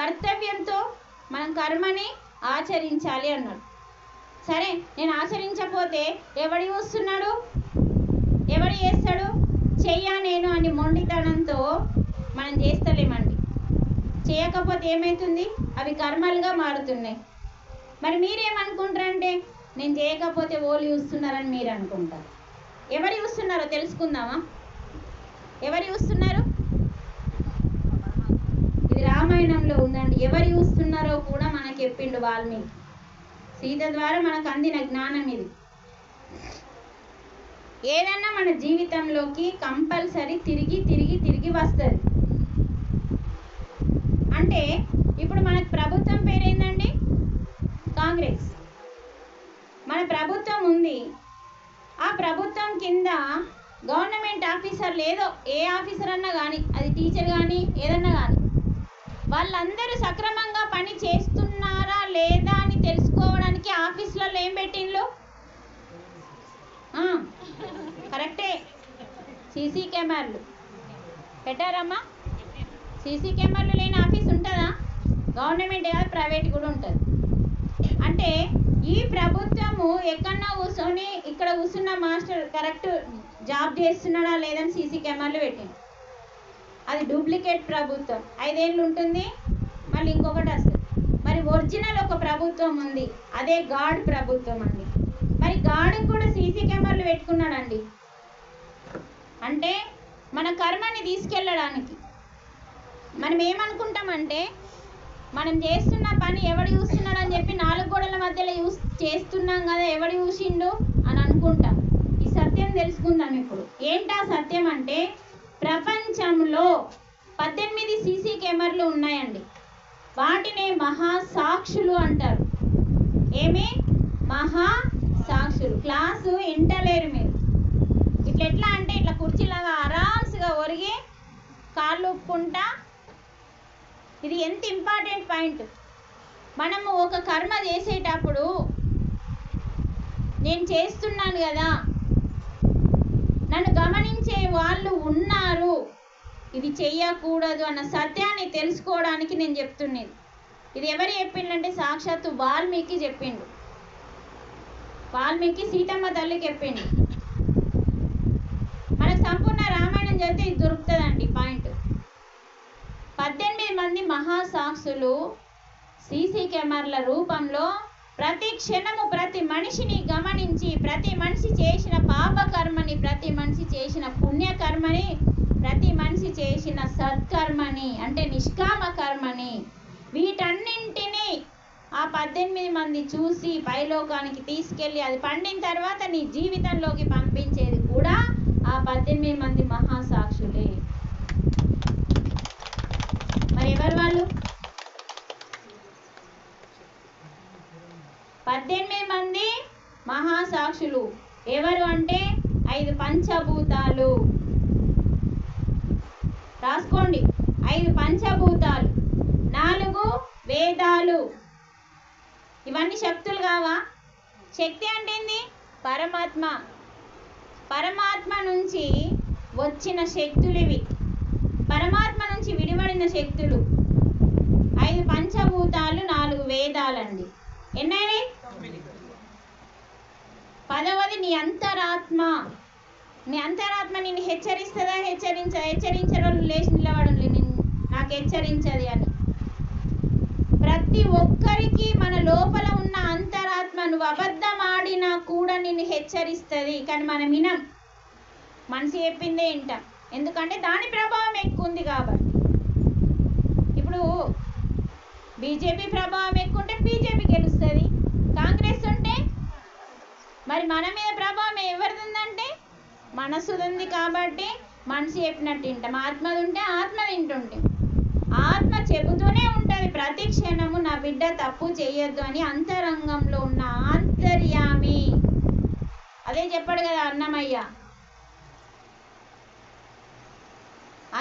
కర్తవ్యంతో మనం కర్మని ఆచరించాలి అన్నాడు. సరే, నేను ఆచరించకపోతే ఎవడు చూస్తున్నాడు, ఎవడు చేస్తాడు, చెయ్యా నేను అని మొండితనంతో మనం చేస్తలేమండి. చేయకపోతే ఏమవుతుంది, అవి కర్మలుగా మారుతున్నాయి. మరి మీరేమనుకుంటారంటే నేను చేయకపోతే ఓళ్ళు చూస్తున్నారని మీరు అనుకుంటారు. ఎవరు చూస్తున్నారో తెలుసుకుందామా? ఎవరు చూస్తున్నారు? ఇది రామాయణంలో ఉందండి. ఎవరు చూస్తున్నారో కూడా మనకు చెప్పిండు వాల్మీకి. సీత ద్వారా మనకు అందిన జ్ఞానం ఇది. ఏదన్నా మన జీవితంలోకి కంపల్సరీ తిరిగి వస్తుంది. అంటే ఇప్పుడు మనకు ప్రభుత్వం పేరేందండి? కాంగ్రెస్. మన ప్రభుత్వం ఉంది. ఆ ప్రభుత్వం కింద గవర్నమెంట్ ఆఫీసర్లు, ఏదో ఏ ఆఫీసర్ అన్నా కానీ, అది టీచర్ కానీ ఏదన్నా కానీ, వాళ్ళందరూ సక్రమంగా పని చేస్తున్నారా లేదా అని తెలుసుకోవడానికి ఆఫీసులలో ఏం పెట్టిండ్రు? కరెక్టే, సీసీ కెమెరాలు పెట్టారమ్మా. సీసీ కెమెరాలు లేని ఆఫీస్ ఉంటుందా? గవర్నమెంట్ కాదు, ప్రైవేట్ కూడా ఉంటుంది. అంటే ఈ ప్రభుత్వము ఎక్కడన్నా కూర్చొని ఇక్కడ కూర్చున్న మాస్టర్ కరెక్ట్ జాబ్ చేస్తున్నాడా లేదని సీసీ కెమెరాలు పెట్టింది. అది డూప్లికేట్ ప్రభుత్వం, 5 ఏళ్ళు ఉంటుంది, మళ్ళీ ఇంకొకటి వస్తుంది. మరి ఒరిజినల్ ఒక ప్రభుత్వం ఉంది, అదే గాడ్ ప్రభుత్వం అండి. మరి గాడ్కి కూడా సీసీ కెమెరాలు పెట్టుకున్నాడండి. అంటే మన కర్మని తీసుకెళ్ళడానికి. మనం ఏమనుకుంటామంటే మనం చేస్తున్న పని ఎవడు చూస్తున్నాడు అని చెప్పి 4 గోడల మధ్యలో చేస్తున్నాం కదా, ఎవడు చూసిండు అని అనుకుంటాం. ఈ సత్యం తెలుసుకుందాం ఇప్పుడు. ఏంటా సత్యం అంటే, ప్రపంచంలో 18 సీసీ కెమెరాలు ఉన్నాయండి. వాటినే మహాసాక్షులు అంటారు. ఏమి? మహాసాక్షులు. క్లాసు ఇంటలేరు మీరు. ఎట్లా అంటే ఇట్లా కుర్చీలాగా ఆరామ్స్గా ఒరిగి కాళ్ళు ఊపుకుంటా. ఇది ఎంత ఇంపార్టెంట్ పాయింట్. మనము ఒక కర్మ చేసేటప్పుడు నేను చేస్తున్నాను కదా, నన్ను గమనించే వాళ్ళు ఉన్నారు, ఇది చెయ్యకూడదు అన్న సత్యాన్ని తెలుసుకోవడానికి నేను చెప్తున్నది. ఇది ఎవరు చెప్పిండంటే సాక్షాత్తు వాల్మీకి చెప్పిండు. వాల్మీకి సీతమ్మ తల్లికి చెప్పిండు. మనకు సంపూర్ణ రామాయణం చదివితే ఇది దొరుకుతుందండి పాయింట్. 18 మంది మహాసాక్షులు సీసీ కెమెరాల రూపంలో ప్రతి క్షణము ప్రతి మనిషిని గమనించి, ప్రతి మనిషి చేసిన పాపకర్మని, ప్రతి మనిషి చేసిన పుణ్యకర్మని, ప్రతి మనిషి చేసిన సత్కర్మని అంటే నిష్కామ కర్మని, వీటన్నింటినీ ఆ 18 మంది చూసి పైలోకానికి తీసుకెళ్ళి అది పండిన తర్వాత నీ జీవితంలోకి పంపించేది కూడా ఆ 18 మంది మహాసాక్షులే. మరి ఎవరు వాళ్ళు? 18 మంది మహాసాక్షులు ఎవరు అంటే 5 పంచభూతాలు. రాసుకోండి. 5 పంచభూతాలు, 4 వేదాలు. ఇవన్నీ శక్తులు కావా? శక్తి అంటే ఏంది? పరమాత్మ. పరమాత్మ నుంచి వచ్చిన శక్తులు ఇవి. పరమాత్మ నుంచి విడిపడిన శక్తులు. 5 పంచభూతాలు, 4 వేదాలండి. ఎన్నైనాయి? 10వది నీ అంతరాత్మ. నీ అంతరాత్మ నిన్ను హెచ్చరిస్తుందా? హెచ్చరించడం లేచి నిలబడు, నాకు హెచ్చరించది అని. ప్రతి ఒక్కరికి మన లోపల ఉన్న అంతరాత్మ నువ్వు అబద్ధం ఆడినా కూడా నిన్ను హెచ్చరిస్తుంది. కానీ మనం వినం, మనసు చెప్పిందే వింటాం. ఎందుకంటే దాని ప్రభావం ఎక్కువ ఉంది కాబట్టి. ఇప్పుడు బీజేపీ ప్రభావం ఎక్కువ ఉంటే బీజేపీ గెలుస్తుంది, కాంగ్రెస్ ఉంటే మరి మన మీద ప్రభావం ఎవరిది ఉందంటే మనసుది ఉంది. కాబట్టి మనసు చెప్పినట్టు వింటాం. ఆత్మది ఉంటే ఆత్మ వింటుంటాం. ఆత్మ చెబుతూనే ఉంటుంది ప్రతి క్షణము, నా బిడ్డ తప్పు చేయొద్దు అని. అంతరంగంలో ఉన్న ఆంతర్యామి అదే చెప్పాడు కదా అన్నమయ్య.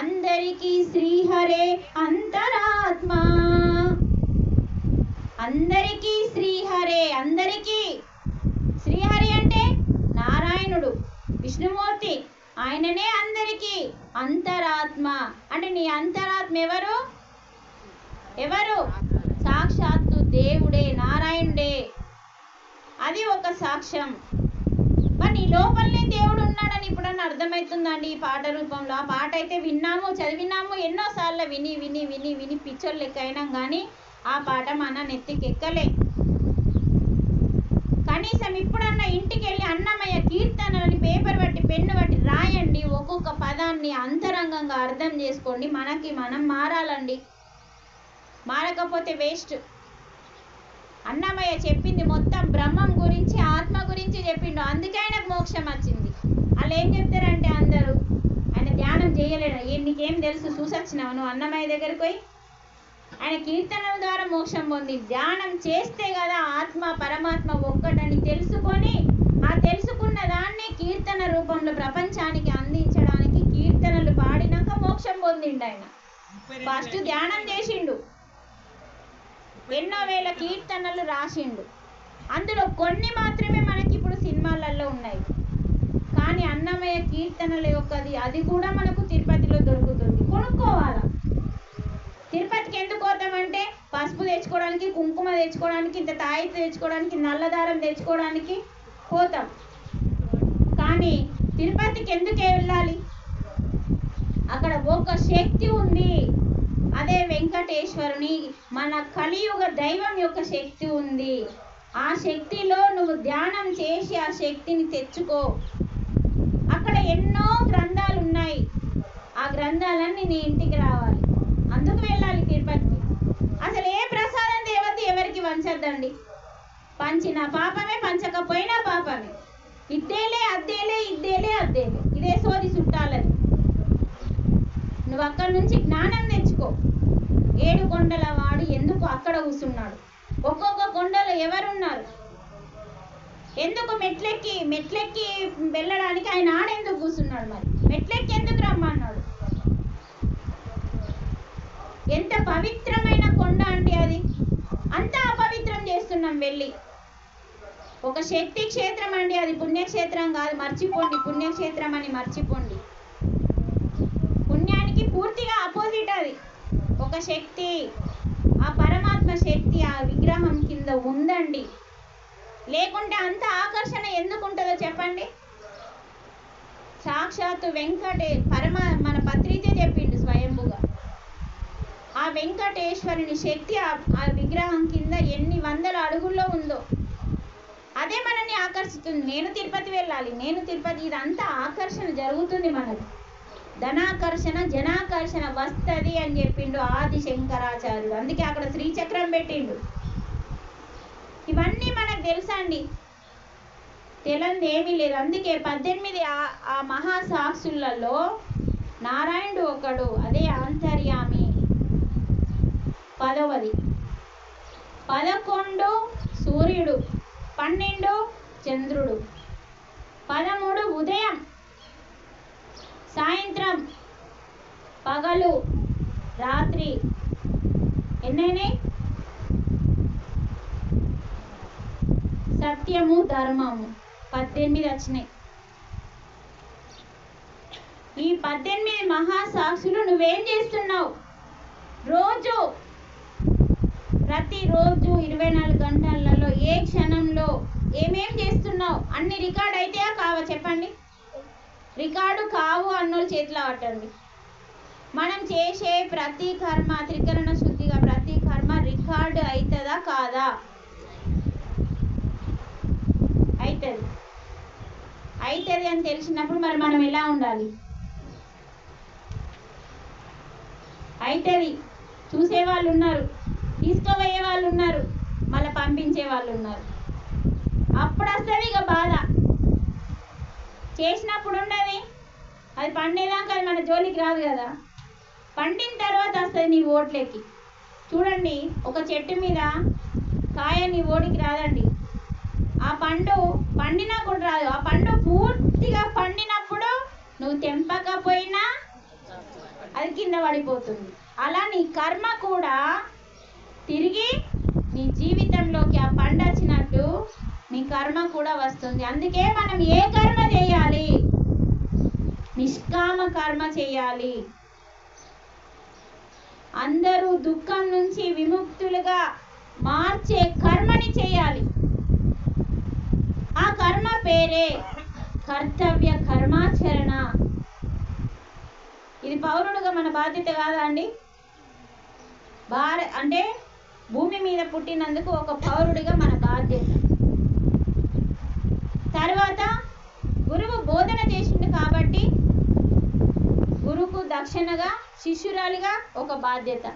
అందరికీ శ్రీహరే అంతరాత్మ, అందరికీ శ్రీహరే. అందరికీ శ్రీహరి అంటే నారాయణుడు, విష్ణుమూర్తి, ఆయననే అందరికీ అంతరాత్మ. అంటే నీ అంతరాత్మ ఎవరు? ఎవరు? సాక్షాత్తు దేవుడే, నారాయణుడే. అది ఒక సాక్ష్యం. మరి నీ లోపలనే దేవుడు ఉన్నాడని ఇప్పుడన్నా అర్థమవుతుందండి ఈ పాట రూపంలో? ఆ పాట అయితే విన్నాము, చదివినాము ఎన్నోసార్లు, విని విని విని విని పిచ్చోళ్ళు లెక్క అయినాం, కానీ ఆ పాట మన నెత్తికెక్కలే. కనీసం ఇప్పుడన్నా ఇంటికి వెళ్ళి అన్నమయ్య కీర్తనలని పేపర్ బట్టి పెన్ను బట్టి రాయండి, ఒక్కొక్క పదాన్ని అంతరంగంగా అర్థం చేసుకోండి. మనకి మనం మారాలండి, మారకపోతే వేస్ట్. అన్నమయ్య చెప్పింది మొత్తం బ్రహ్మం గురించి, ఆత్మ గురించి చెప్పిండు, అందుకే ఆయనకు మోక్షం వచ్చింది. వాళ్ళు ఏం చెప్తారంటే అందరూ, ఆయన ధ్యానం చేయలేడు, నీకేం తెలుసు, చూసొచ్చినావు నువ్వు అన్నమయ్య దగ్గరికి పోయి? ఆయన కీర్తనల ద్వారా మోక్షం పొంది, ధ్యానం చేస్తే కదా ఆత్మ పరమాత్మ ఒక్కటని తెలుసుకొని, ఆ తెలుసుకున్న దాన్ని కీర్తన రూపంలో ప్రపంచానికి అందించడానికి కీర్తనలు పాడినాక మోక్షం పొందిండు. ఆయన ఫస్ట్ ధ్యానం చేసిండు, ఎన్నో వేల కీర్తనలు రాసిండు, అందులో కొన్ని మాత్రమే మనకి ఇప్పుడు సినిమాలలో ఉన్నాయి. కానీ అన్నమయ్య కీర్తనల యొక్కది అది కూడా మనకు తిరుపతిలో దొరుకుతుంది, కొనుక్కోవాలా. తిరుపతికి ఎందుకు పోతామంటే పసుపు తెచ్చుకోవడానికి, కుంకుమ తెచ్చుకోవడానికి, ఇంత తాయిత తెచ్చుకోవడానికి, నల్లదారం తెచ్చుకోవడానికి పోతాం. కానీ తిరుపతికి ఎందుకే వెళ్ళాలి? అక్కడ ఒక శక్తి ఉంది, అదే వెంకటేశ్వరుని, మన కలియుగ దైవం యొక్క శక్తి ఉంది. ఆ శక్తిలో నువ్వు ధ్యానం చేసి ఆ శక్తిని తెచ్చుకో. అక్కడ ఎన్నో గ్రంథాలు ఉన్నాయి, ఆ గ్రంథాలన్నీ నీ ఇంటికి రావాలి, అందుకు వెళ్ళాలి తిరుపతికి. అసలు ఏ ప్రసాదం దేవత ఎవరికి వంచద్దండి, పంచిన పాపమే, పంచకపోయినా పాపమే. ఇద్దేలే అద్దేలే, ఇద్దేలే అద్దేలే, ఇదే సోది చుట్టాలని. నువ్వు అక్కడి నుంచి జ్ఞానం తెచ్చుకో. 7 కొండల వాడు ఎందుకు అక్కడ కూర్చున్నాడు? ఒక్కొక్క కొండలో ఎవరున్నారు? ఎందుకు మెట్లెక్కి వెళ్ళడానికి ఆయన ఆడెందుకు కూర్చున్నాడు? మరి మెట్లెక్కి ఎందుకు రమ్మన్నాడు? ఎంత పవిత్రమైన కొండ అండి అది, అంతా అపవిత్రం చేస్తున్నాం వెళ్ళి. ఒక శక్తి క్షేత్రం అండి అది, పుణ్యక్షేత్రం కాదు, మర్చిపోండి. పుణ్యక్షేత్రం అని మర్చిపోండి. పుణ్యానికి పూర్తిగా అపోజిట్ అది. ఒక శక్తి, ఆ పరమాత్మ శక్తి ఆ విగ్రహం కింద ఉందండి. లేకుంటే అంత ఆకర్షణ ఎందుకు ఉంటుందో చెప్పండి? సాక్షాత్తు మన పత్రికే చెప్పిండు స్వయంభుగా. ఆ వెంకటేశ్వరుని శక్తి ఆ విగ్రహం కింద ఎన్ని వందల అడుగుల్లో ఉందో అదే మనల్ని ఆకర్షిస్తుంది. నేను తిరుపతి వెళ్ళాలి, నేను తిరుపతి, ఇదంతా ఆకర్షణ జరుగుతుంది మనకు. ధనాకర్షణ జనాకర్షణ వస్తది అని చెప్పిండు ఆది శంకరాచార్యుడు, అందుకే అక్కడ శ్రీచక్రం పెట్టిండు. ఇవన్నీ మనకు తెలుసండి, తెలియదు ఏమీ లేదు. అందుకే 18 ఆ మహాసాక్షులలో నారాయణుడు ఒకడు, అదే అంతర్యామి. 10వది 11 సూర్యుడు, 12 చంద్రుడు, 13 ఉదయం, సాయంత్రం, పగలు, రాత్రి. ఎన్నైనాయి? సత్యము ధర్మము 18 వచ్చినాయి. ఈ 18 మహాసాక్షులు నువ్వేం చేస్తున్నావు? రోజు, ప్రతిరోజు 24 గంటలలో ఏ క్షణంలో ఏమేం చేస్తున్నావు అన్ని రికార్డ్ అయితాయా కావా చెప్పండి? రికార్డు కావు అన్నోళ్ళు చేతిలో పట్టండి. మనం చేసే ప్రతి కర్మ, త్రికరణ శుద్ధిగా ప్రతి కర్మ రికార్డు అవుతుందా కాదా? అవుతుంది అని తెలిసినప్పుడు మరి మనం ఎలా ఉండాలి? అవుతుంది, చూసేవాళ్ళు ఉన్నారు, తీసుకుపోయే వాళ్ళు ఉన్నారు, మళ్ళీ పంపించే వాళ్ళు ఉన్నారు. అప్పుడు వస్తుంది ఇక బాధ. చేసినప్పుడు ఉండదు, అది పండేదాకా అది మన జోలికి రాదు కదా. పండిన తర్వాత వస్తుంది నీ ఓట్లకి. చూడండి, ఒక చెట్టు మీద కాయ నీ ఓడికి రాదండి, ఆ పండు పండినా కూడా రాదు. ఆ పండు పూర్తిగా పండినప్పుడు నువ్వు తెంపకపోయినా అది కింద పడిపోతుంది. అలా నీ కర్మ కూడా తిరిగి నీ జీవితంలోకి ఆ పండు వచ్చినట్టు నీ కర్మ కూడా వస్తుంది. అందుకే మనం ఏ కర్మ చేయాలి? నిష్కామ కర్మ చేయాలి. అందరూ దుఃఖం నుంచి విముక్తులుగా మార్చే కర్మని చేయాలి. ఆ కర్మ పేరే కర్తవ్య కర్మాచరణ. ఇది పౌరుడుగా మన బాధ్యత కాదా అండి? అంటే భూమి మీద పుట్టినందుకు ఒక పౌరుడిగా మన బాధ్యత. తర్వాత గురువు బోధన చేసిండు కాబట్టి గురువుకు దక్షిణగా శిష్యురాలిగా ఒక బాధ్యత.